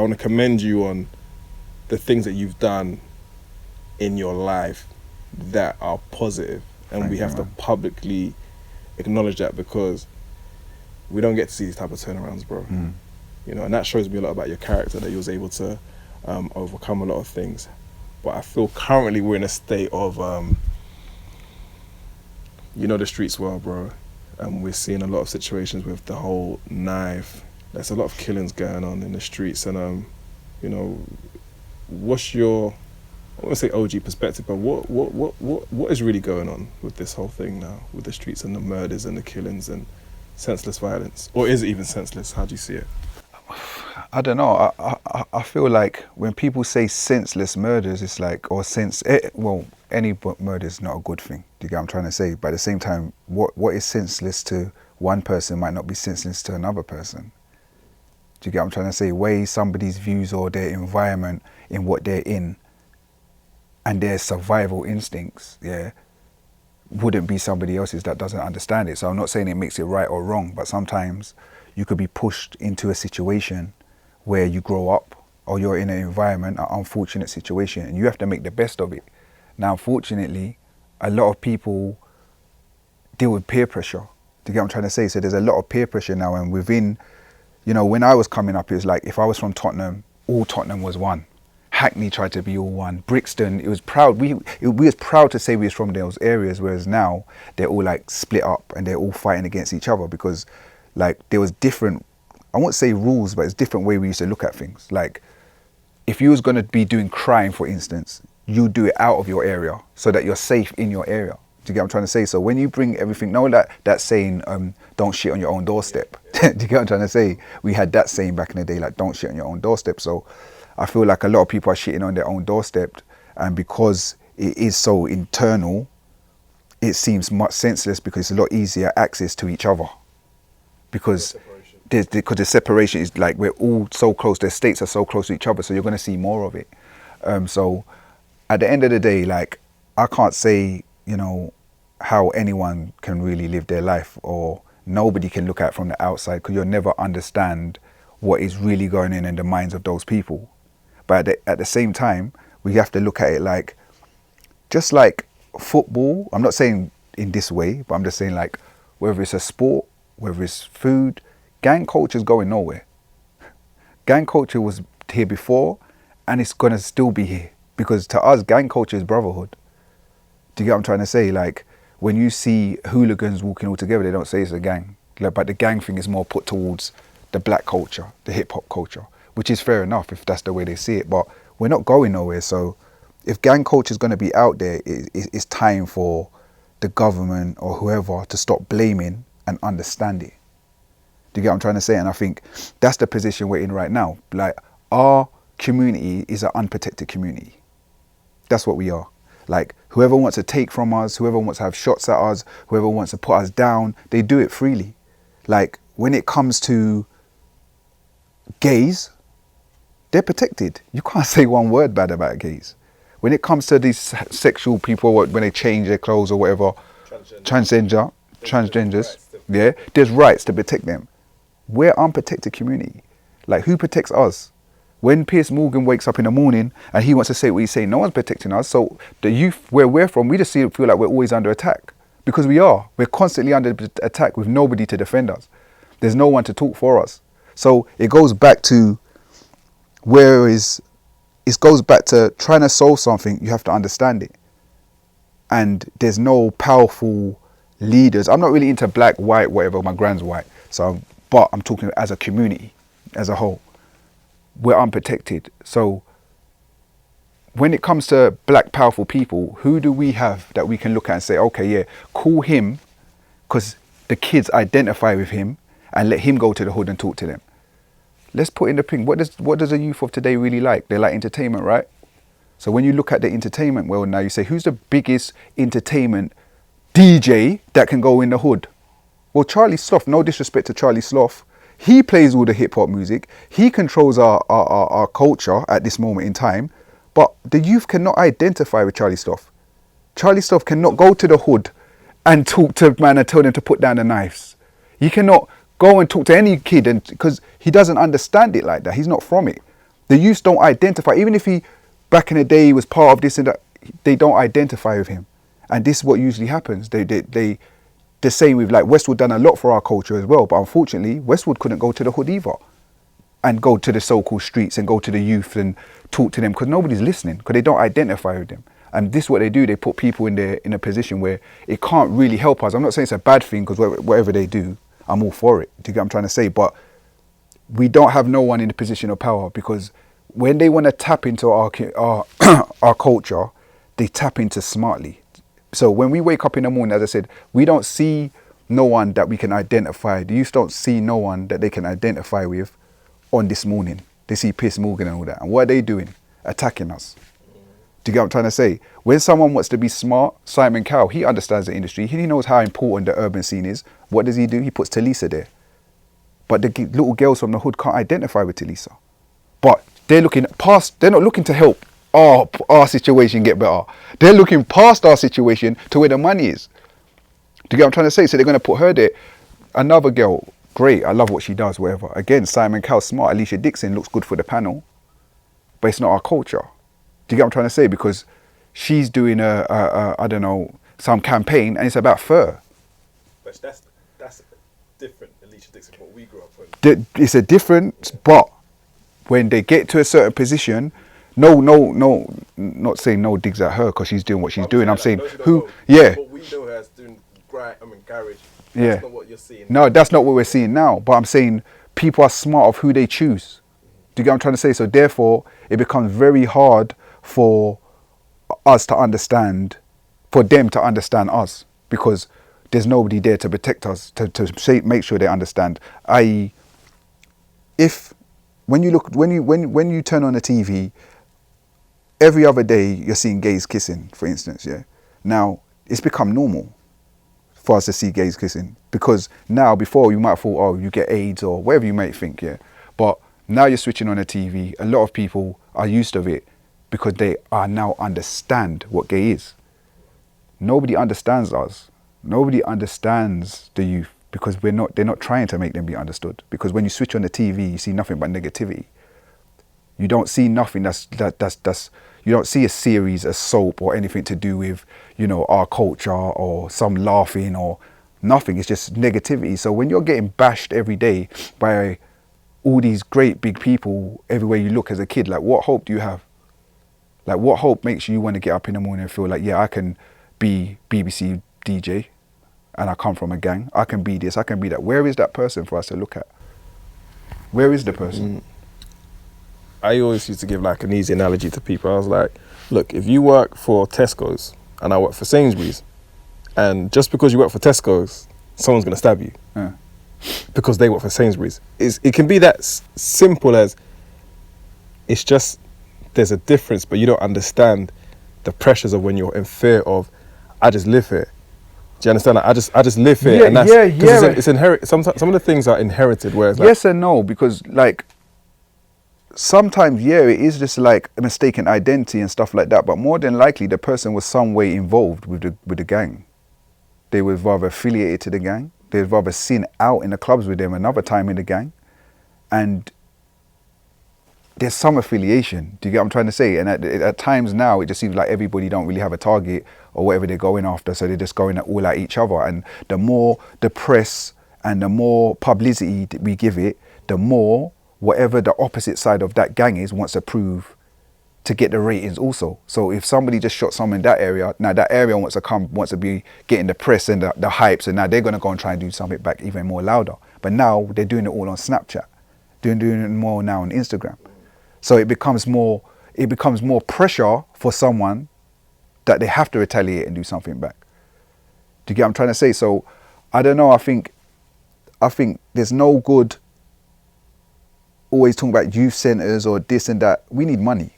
want to commend you on the things that you've done in your life that are positive, and we have to publicly acknowledge that, because we don't get to see these type of turnarounds, bro. You know, and that shows me a lot about your character, that you was able to overcome a lot of things. But I feel currently we're in a state of, you know, the streets well, bro. And we're seeing a lot of situations with the whole knife. There's a lot of killings going on in the streets, and you know, what's your, I want to say OG perspective, but what is really going on with this whole thing now, with the streets and the murders and the killings and senseless violence? Or is it even senseless? How do you see it? I don't know. I feel like when people say senseless murders, it's like, or well, any murder is not a good thing. Do you get what I'm trying to say? But at the same time, what is senseless to one person might not be senseless to another person. Do you get what I'm trying to say? Weigh somebody's views or their environment in what they're in and their survival instincts, yeah, wouldn't be somebody else's that doesn't understand it. So I'm not saying it makes it right or wrong, but sometimes you could be pushed into a situation where you grow up, or you're in an environment, an unfortunate situation, and you have to make the best of it. Now, unfortunately, a lot of people deal with peer pressure. Do you get what I'm trying to say? So there's a lot of peer pressure now, and within, you know, when I was coming up, it was like, if I was from Tottenham, all Tottenham was one. Hackney tried to be all one. Brixton, it was proud. We was proud to say we was from those areas, whereas now they're all like split up and they're all fighting against each other, because like there was different, I won't say rules, but it's different way we used to look at things. Like if you was going to be doing crime, for instance, you do it out of your area so that you're safe in your area. Do you get what I'm trying to say? So when you bring everything, know that saying, don't shit on your own doorstep. Do you get what I'm trying to say? We had that saying back in the day, like, don't shit on your own doorstep. So I feel like a lot of people are shitting on their own doorstep, and because it is so internal, it seems much senseless, because it's a lot easier access to each other. Because the separation is like, we're all so close, the states are so close to each other, so you're going to see more of it. So at the end of the day, like, I can't say, you know, how anyone can really live their life, or nobody can look at it from the outside, because you'll never understand what is really going on in the minds of those people. But at the same time, we have to look at it like, just like football, I'm not saying in this way, but I'm just saying, like, whether it's a sport, whether it's food, gang culture is going nowhere. Gang culture was here before, and it's going to still be here, because to us, gang culture is brotherhood. Do you get what I'm trying to say? Like, when you see hooligans walking all together, they don't say it's a gang. Like, but the gang thing is more put towards the black culture, the hip hop culture, which is fair enough if that's the way they see it. But we're not going nowhere. So if gang culture is going to be out there, it's time for the government or whoever to stop blaming and understand it. Do you get what I'm trying to say? And I think that's the position we're in right now. Like, our community is an unprotected community. That's what we are. Like, whoever wants to take from us, whoever wants to have shots at us, whoever wants to put us down, they do it freely. Like, when it comes to gays, they're protected. You can't say one word bad about gays. When it comes to these sexual people, when they change their clothes or whatever, transgenders, yeah, there's rights to protect them. We're unprotected community. Like, who protects us? When Piers Morgan wakes up in the morning and he wants to say what he's saying, no one's protecting us. So the youth where we're from, we just feel like we're always under attack, because we are. We're constantly under attack with nobody to defend us. There's no one to talk for us. So it goes back to it goes back to trying to solve something, you have to understand it. And there's no powerful leaders. I'm not really into black, white, whatever. My grand's white. But I'm talking as a community, as a whole. We're unprotected. So when it comes to black powerful people, who do we have that we can look at and say, okay, yeah, call him, because the kids identify with him, and let him go to the hood and talk to them. Let's put in the thing. What does the youth of today really like? They like entertainment, right? So when you look at the entertainment world now, you say, who's the biggest entertainment DJ that can go in the hood? Well, Charlie Sloth, no disrespect to Charlie Sloth. He plays all the hip hop music. He controls our culture at this moment in time. But the youth cannot identify with Charlie Sloth. Charlie Sloth cannot go to the hood and talk to man and tell them to put down the knives. He cannot go and talk to any kid, and because he doesn't understand it like that. He's not from it. The youth don't identify, even if he, back in the day, he was part of this and that, they don't identify with him. And this is what usually happens. The same with, like, Westwood done a lot for our culture as well, but unfortunately, Westwood couldn't go to the hood either and go to the so-called streets and go to the youth and talk to them, because nobody's listening, because they don't identify with them. And this is what they do. They put people in a position where it can't really help us. I'm not saying it's a bad thing, because whatever they do, I'm all for it. Do you get what I'm trying to say? But we don't have no one in a position of power, because when they want to tap into our our culture, they tap into smartly. So when we wake up in the morning, as I said, we don't see no one that we can identify. The youth don't see no one that they can identify with on this morning. They see Piers Morgan and all that. And what are they doing? Attacking us. Do you get what I'm trying to say? When someone wants to be smart, Simon Cowell, he understands the industry. He knows how important the urban scene is. What does he do? He puts Talisa there. But the little girls from the hood can't identify with Talisa. But they're looking past, they're not looking to help our situation get better. They're looking past our situation to where the money is. Do you get what I'm trying to say? So they're going to put her there. Another girl, great, I love what she does, whatever. Again, Simon Cowell, smart. Alicia Dixon looks good for the panel, but it's not our culture. Do you get what I'm trying to say? Because she's doing I don't know, some campaign, and it's about fur. But that's different, Alicia Dixon, what we grew up with. It's a difference, but when they get to a certain position, no, not saying no digs at her because she's doing what she's doing. I'm saying who, yeah. What we know her as doing garage. Yeah. That's not what you're seeing. No, that's not what we're seeing now. But I'm saying people are smart of who they choose. Do you get what I'm trying to say? So therefore, it becomes very hard for us to understand, for them to understand us, because there's nobody there to protect us, to make sure they understand. I.e., if when you turn on the TV, every other day you're seeing gays kissing, for instance, yeah. Now it's become normal for us to see gays kissing, because now, before you might have thought, oh, you get AIDS or whatever you might think, yeah. But now you're switching on the TV. A lot of people are used to it because they are now understand what gay is. Nobody understands us. Nobody understands the youth, because they're not trying to make them be understood. Because when you switch on the TV, you see nothing but negativity. You don't see nothing you don't see a series, a soap, or anything to do with, you know, our culture or some laughing or nothing. It's just negativity. So when you're getting bashed every day by all these great big people everywhere you look as a kid, like, what hope do you have? Like, what hope makes you want to get up in the morning and feel like, yeah, I can be BBC DJ and I come from a gang. I can be this, I can be that. Where is that person for us to look at? Where is the person? I always used to give like an easy analogy to people. I was like, look, if you work for Tesco's and I work for Sainsbury's, and just because you work for Tesco's, someone's going to stab you because they work for Sainsbury's. It can be that simple as, it's just, there's a difference, but you don't understand the pressures of when you're in fear of, I just live here. Do you understand? Like, I just live here, Yeah, and that's, yeah. It's inherited. Some of the things are inherited, whereas like, Yes and no, because like sometimes, yeah, it is just like a mistaken identity and stuff like that. But more than likely, the person was some way involved with the gang. They were rather affiliated to the gang. They were rather seen out in the clubs with them another time in the gang, and there's some affiliation. Do you get what I'm trying to say? And at times now, it just seems like everybody don't really have a target or whatever they're going after, so they're just going all at each other. And the more the press and the more publicity that we give it, the more whatever the opposite side of that gang is wants to prove to get the ratings also. So if somebody just shot someone in that area, now that area wants to be getting the press and the hypes, and now they're going to go and try and do something back even more louder. But now they're doing it all on Snapchat, doing it more now on Instagram. So it becomes more pressure for someone that they have to retaliate and do something back. Do you get what I'm trying to say? So I don't know, I think there's no good always talking about youth centres or this and that. We need money.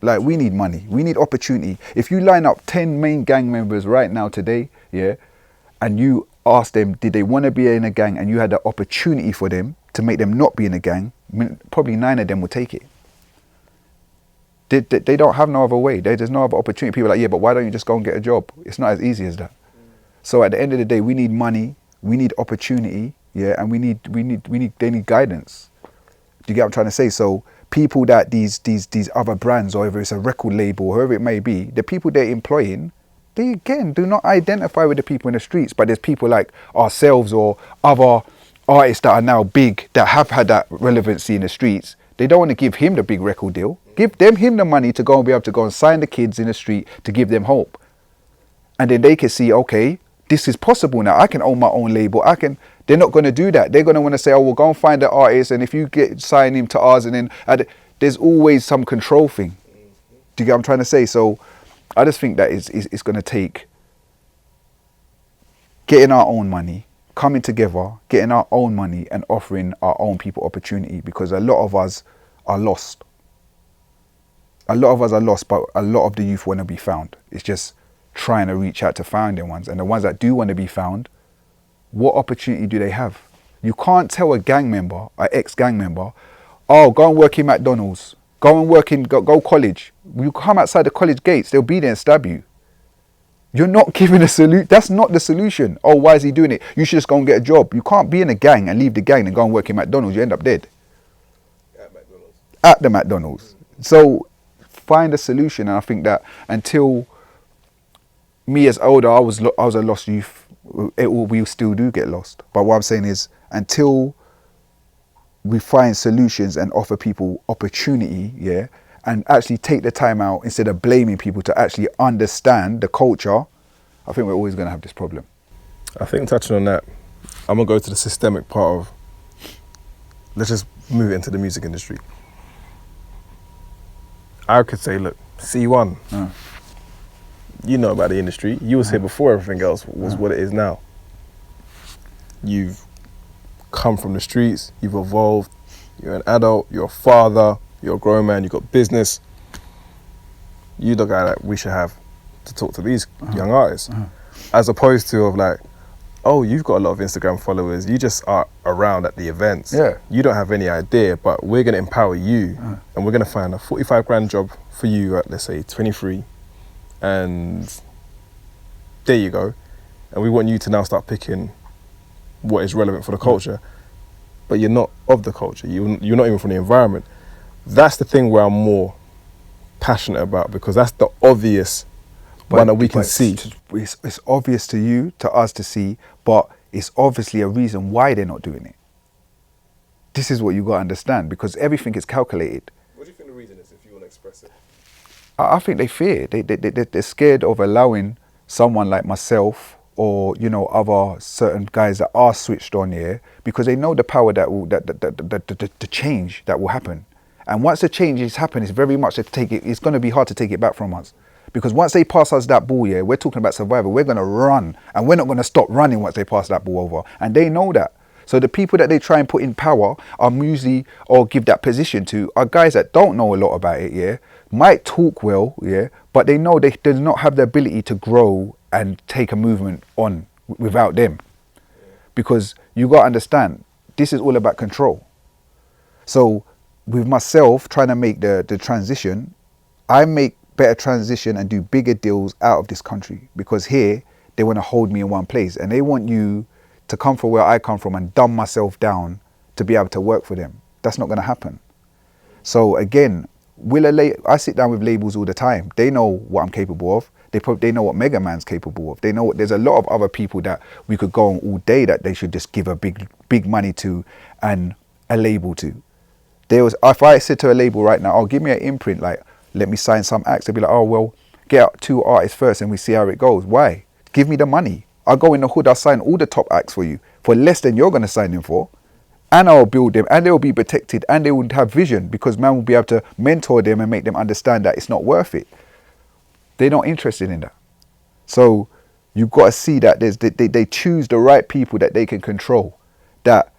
Like, we need money. We need opportunity. If you line up 10 main gang members right now today, yeah, and you ask them, did they want to be in a gang, and you had the opportunity for them to make them not be in a gang, probably 9 of them will take it. They don't have no other way. There's no other opportunity. People are like, yeah, but why don't you just go and get a job? It's not as easy as that. So at the end of the day, we need money, we need opportunity, yeah, and they need guidance. Do you get what I'm trying to say? So people that these other brands, or whether it's a record label, whoever it may be, the people they're employing, they again do not identify with the people in the streets. But there's people like ourselves or other artists that are now big, that have had that relevancy in the streets. They don't want to give him the big record deal. Give him the money to go and be able to go and sign the kids in the street to give them hope. And then they can see, okay, this is possible now. I can own my own label. They're not going to do that. They're going to want to say, oh, we'll go and find the artist, and if you sign him to ours, and then there's always some control thing. Do you get what I'm trying to say? So I just think that it's going to take getting our own money, coming together, getting our own money, and offering our own people opportunity, because a lot of us are lost. A lot of us are lost, but a lot of the youth want to be found. It's just trying to reach out to finding ones. And the ones that do want to be found, what opportunity do they have? You can't tell a gang member, an ex-gang member, oh, go and work in McDonald's, go and work in, go college. You come outside the college gates, they'll be there and stab you. You're not giving a solution. That's not the solution. Oh, why is he doing it? You should just go and get a job. You can't be in a gang and leave the gang and go and work in McDonald's. You end up dead. At McDonald's. At the McDonald's. So find a solution. And I think that until me as older, I was a lost youth. We still do get lost. But what I'm saying is, until we find solutions and offer people opportunity, yeah, and actually take the time out instead of blaming people to actually understand the culture, I think we're always going to have this problem. I think touching on that, I'm going to go to the systemic part of, let's just move into the music industry. I could say, look, C1, you know about the industry. You was here before everything else was what it is now. You've come from the streets, you've evolved, you're an adult, you're a father, you're a grown man, you've got business. You're the guy that we should have to talk to these young artists. As opposed to of like, oh, you've got a lot of Instagram followers, you just are around at the events. Yeah. You don't have any idea, but we're gonna empower you and we're gonna find a 45 grand job for you at, let's say, 23. And there you go. And we want you to now start picking what is relevant for the culture, but you're not of the culture. You're not even from the environment. That's the thing where I'm more passionate about, because that's the obvious one that we can see. It's obvious to you, to us to see, but it's obviously a reason why they're not doing it. This is what you got to understand, because everything is calculated. What do you think the reason is, if you want to express it? I think they fear. They're scared of allowing someone like myself, or other certain guys that are switched on here, because they know the power the change that will happen. And once the change has happened, it's very much it's going to be hard to take it back from us. Because once they pass us that ball, yeah, we're talking about survival. We're going to run, and we're not going to stop running once they pass that ball over. And they know that. So the people that they try and put in power are usually, or give that position to, are guys that don't know a lot about it, yeah, might talk well, yeah, but they know they do not have the ability to grow and take a movement on without them. Because you got to understand, this is all about control. So with myself trying to make the transition, I make better transition and do bigger deals out of this country, because here they want to hold me in one place, and they want you to come from where I come from and dumb myself down to be able to work for them. That's not going to happen. So again, I sit down with labels all the time. They know what I'm capable of. They know what Mega Man's capable of. They know there's a lot of other people that we could go on all day that they should just give a big money to and a label to. If I said to a label right now, oh, give me an imprint, like, let me sign some acts, they'd be like, oh, well, get out 2 artists first and we see how it goes. Why? Give me the money. I'll go in the hood, I'll sign all the top acts for you for less than you're going to sign them for. And I'll build them, and they'll be protected, and they will have vision, because man will be able to mentor them and make them understand that it's not worth it. They're not interested in that. So you've got to see that they choose the right people that they can control. That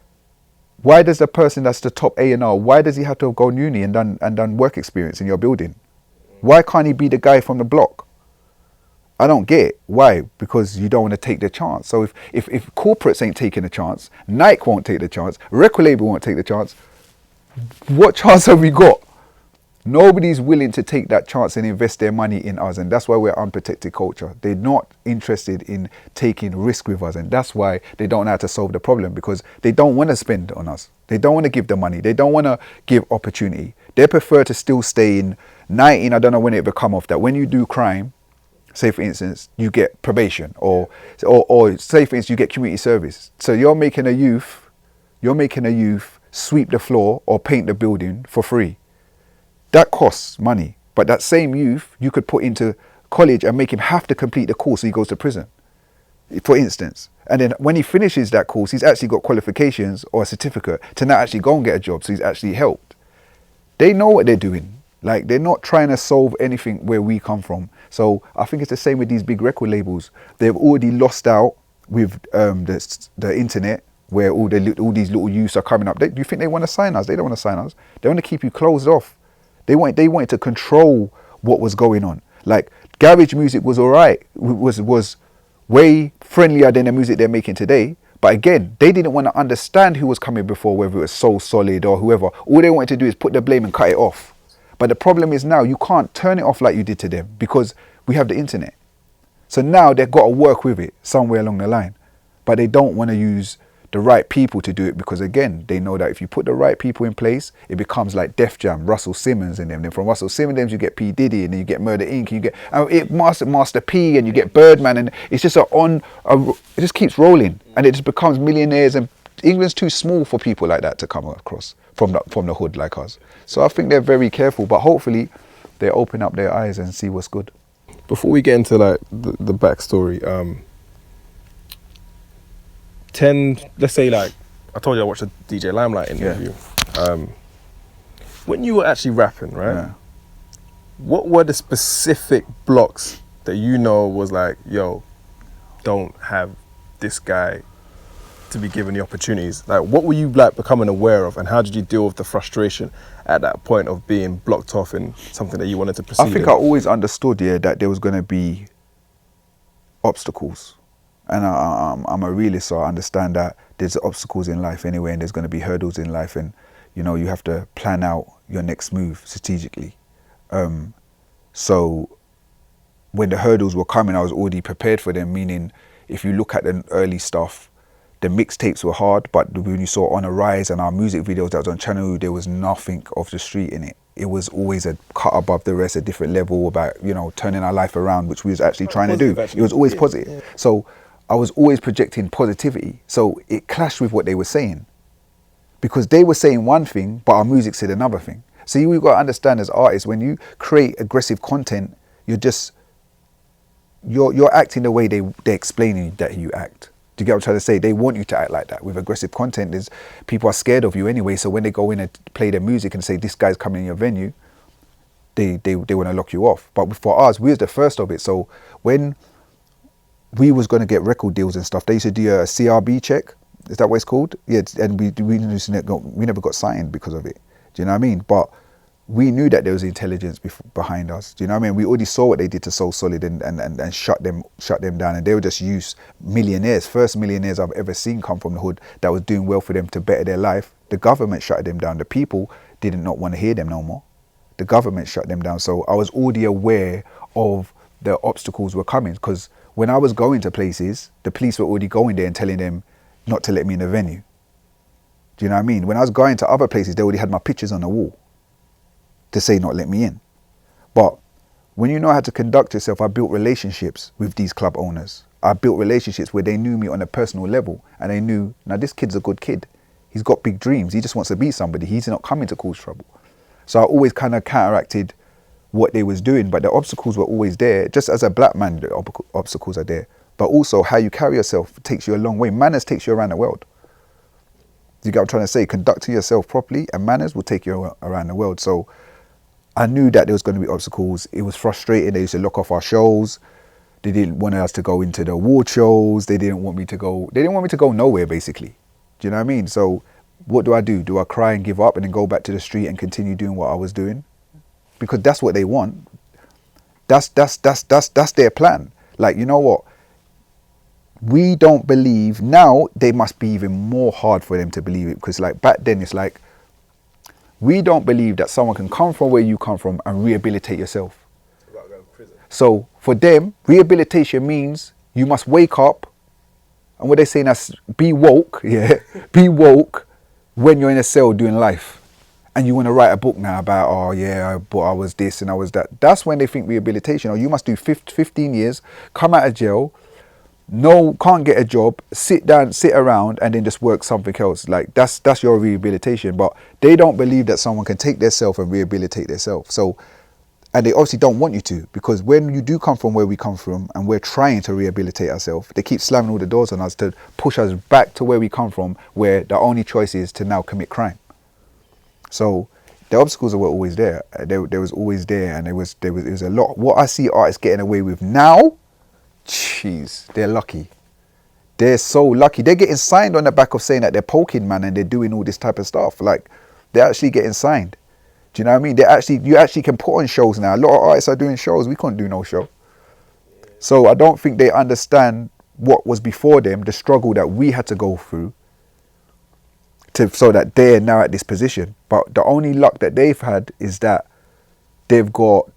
why does the person that's the top A&R, why does he have to have gone uni and done work experience in your building? Why can't he be the guy from the block? I don't get it. Why? Because you don't want to take the chance. So if corporates ain't taking a chance, Nike won't take the chance, record label won't take the chance, what chance have we got? Nobody's willing to take that chance and invest their money in us, and that's why we're unprotected culture. They're not interested in taking risk with us, and that's why they don't know how to solve the problem, because they don't want to spend on us. They don't want to give the money. They don't want to give opportunity. They prefer to still stay in 19. I don't know when it become off that. When you do crime, say for instance, you get probation, or say for instance, you get community service. So you're making a youth sweep the floor or paint the building for free. That costs money. But that same youth, you could put into college and make him have to complete the course so he goes to prison, for instance. And then when he finishes that course, he's actually got qualifications or a certificate to now actually go and get a job. So he's actually helped. They know what they're doing. Like, they're not trying to solve anything where we come from. So I think it's the same with these big record labels. They've already lost out with the internet, where all these little youths are coming up. Do you think they want to sign us? They don't want to sign us. They want to keep you closed off. They wanted to control what was going on. Like, garage music was all right. Was way friendlier than the music they're making today. But again, they didn't want to understand who was coming before, whether it was Soul Solid or whoever. All they wanted to do is put the blame and cut it off. But the problem is now you can't turn it off like you did to them because we have the internet. So now they've got to work with it somewhere along the line. But they don't want to use the right people to do it because, again, they know that if you put the right people in place, it becomes like Def Jam, Russell Simmons and them. Then from Russell Simmons, you get P. Diddy, and then you get Murder Inc. You get Master P, and you get Birdman, and it's just it just keeps rolling, and it just becomes millionaires. And England's too small for people like that to come across from the hood like us. So I think they're very careful, but hopefully they open up their eyes and see what's good. Before we get into like the backstory, let's say, like I told you, I watched a DJ Limelight interview. Yeah. When you were actually rapping, right? Yeah. What were the specific blocks that you know was like, yo, don't have this guy to be given the opportunities? Like, what were you like becoming aware of, and how did you deal with the frustration at that point of being blocked off in something that you wanted to proceed I think I always understood, that there was going to be obstacles. And I'm a realist, so I understand that there's obstacles in life anyway, and there's going to be hurdles in life, and you have to plan out your next move strategically. So when the hurdles were coming, I was already prepared for them, meaning if you look at the early stuff, the mixtapes were hard, but when you saw On a Rise and our music videos that was on Channel, there was nothing off the street in it. It was always a cut above the rest, a different level about, turning our life around, which we was actually trying to do. It was always positive. Yeah. So I was always projecting positivity. So it clashed with what they were saying. Because they were saying one thing, but our music said another thing. So you've got to understand as artists, when you create aggressive content, you're acting the way they're explaining that you act. Do you get what I'm trying to say? They want you to act like that. With aggressive content, people are scared of you anyway. So when they go in and play their music and say, this guy's coming in your venue, they want to lock you off. But for us, we was the first of it. So when we was going to get record deals and stuff, they used to do a CRB check. Is that what it's called? Yeah, and we never got signed because of it. Do you know what I mean? But we knew that there was intelligence behind us. Do you know what I mean? We already saw what they did to Soul Solid and shut them down. And they were just used millionaires, first millionaires I've ever seen come from the hood that was doing well for them to better their life. The government shut them down. The people did not want to hear them no more. The government shut them down. So I was already aware of the obstacles were coming, because when I was going to places, the police were already going there and telling them not to let me in the venue. Do you know what I mean? When I was going to other places, they already had my pictures on the wall to say not let me in. But when you know how to conduct yourself, I built relationships with these club owners. I built relationships where they knew me on a personal level, and they knew, now this kid's a good kid. He's got big dreams. He just wants to be somebody. He's not coming to cause trouble. So I always kind of counteracted what they was doing, but the obstacles were always there. Just as a black man, the obstacles are there. But also how you carry yourself takes you a long way. Manners takes you around the world. You get what I'm trying to say? Conducting yourself properly, and manners will take you around the world. So I knew that there was going to be obstacles. It was frustrating. They used to lock off our shows. They didn't want us to go into the award shows. They didn't want me to go nowhere, basically. Do you know what I mean? So what do? Do I cry and give up and then go back to the street and continue doing what I was doing? Because that's what they want. That's their plan. Like, you know what? We don't believe now. They must be even more hard for them to believe it, because like back then it's like, we don't believe that someone can come from where you come from and rehabilitate yourself. About going to prison. So for them, rehabilitation means you must wake up, and what they say now, be woke, be woke, when you're in a cell doing life and you want to write a book now about, oh yeah, but I was this and I was that. That's when they think rehabilitation. Or you must do 15 years, come out of jail, no, can't get a job, sit down, sit around, and then just work something else. Like that's your rehabilitation. But they don't believe that someone can take themselves and rehabilitate themselves. So, and they obviously don't want you to, because when you do come from where we come from and we're trying to rehabilitate ourselves, they keep slamming all the doors on us to push us back to where we come from, where the only choice is to now commit crime. So the obstacles were always there. They was always there, and it was a lot. What I see artists getting away with now, jeez, they're lucky. They're so lucky. They're getting signed on the back of saying that they're poking, man, and they're doing all this type of stuff. Like, they're actually getting signed. Do you know what I mean? You actually can put on shows now. A lot of artists are doing shows. We couldn't do no show. So I don't think they understand what was before them, the struggle that we had to go through, so that they're now at this position. But the only luck that they've had is that they've got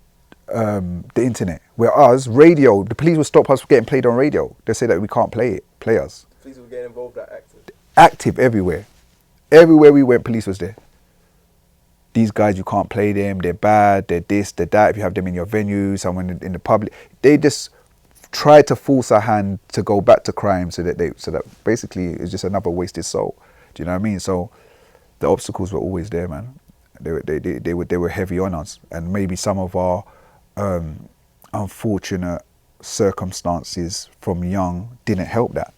the internet. Whereas radio, the police will stop us from getting played on radio. They say that we can't play us. Police will get involved at active. Active everywhere. Everywhere we went, police was there. These guys, you can't play them. They're bad. They're this, they're that. If you have them in your venue, someone in the public, they just try to force our hand to go back to crime, so that basically it's just another wasted soul. Do you know what I mean? So the obstacles were always there, man. They were heavy on us, and maybe some of our unfortunate circumstances from young didn't help that.